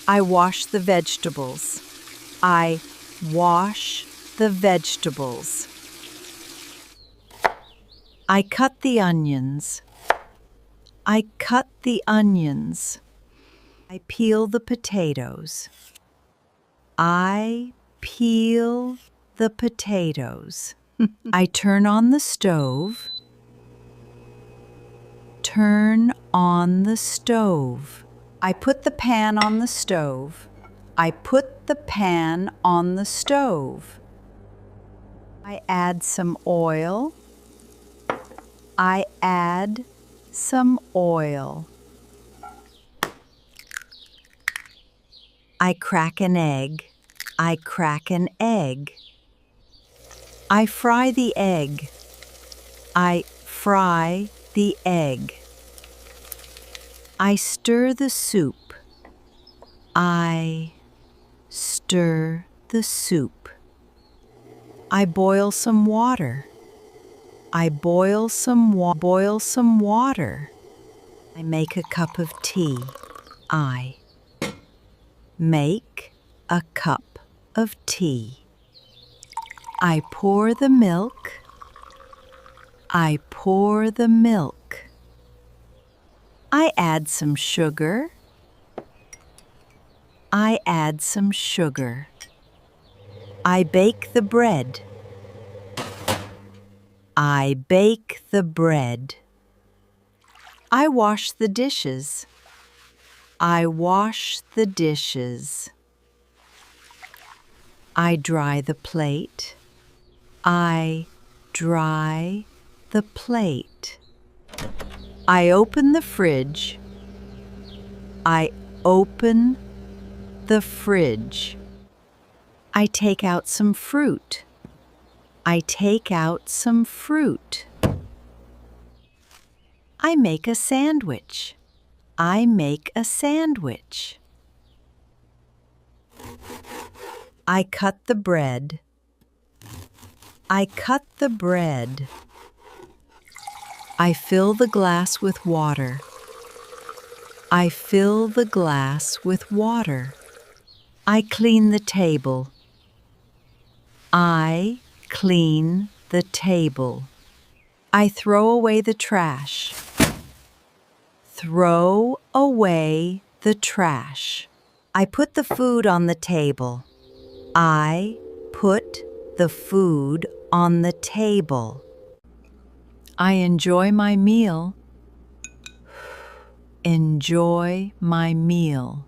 I wash the vegetables. I wash the vegetables. I cut the onions. I cut the onions. I peel the potatoes. I peel the potatoes. I turn on the stove. Turn on the stove. I put the pan on the stove. I put the pan on the stove. I add some oil. I add some oil. I crack an egg. I crack an egg. I fry the egg. I fry the egg. I stir the soup. I stir the soup. I boil some water. I boil some water. I make a cup of tea. I make a cup of tea. I pour the milk. I pour the milk. I add some sugar. I add some sugar. I bake the bread. I bake the bread. I wash the dishes. I wash the dishes. I dry the plate. I dry the plate. I open the fridge. I open the fridge. I take out some fruit. I take out some fruit. I make a sandwich. I make a sandwich. I cut the bread. I cut the bread. I fill the glass with water. I fill the glass with water. I clean the table. I clean the table. I throw away the trash. Throw away the trash. I put the food on the table. I put the food on the table. I enjoy my meal. Enjoy my meal.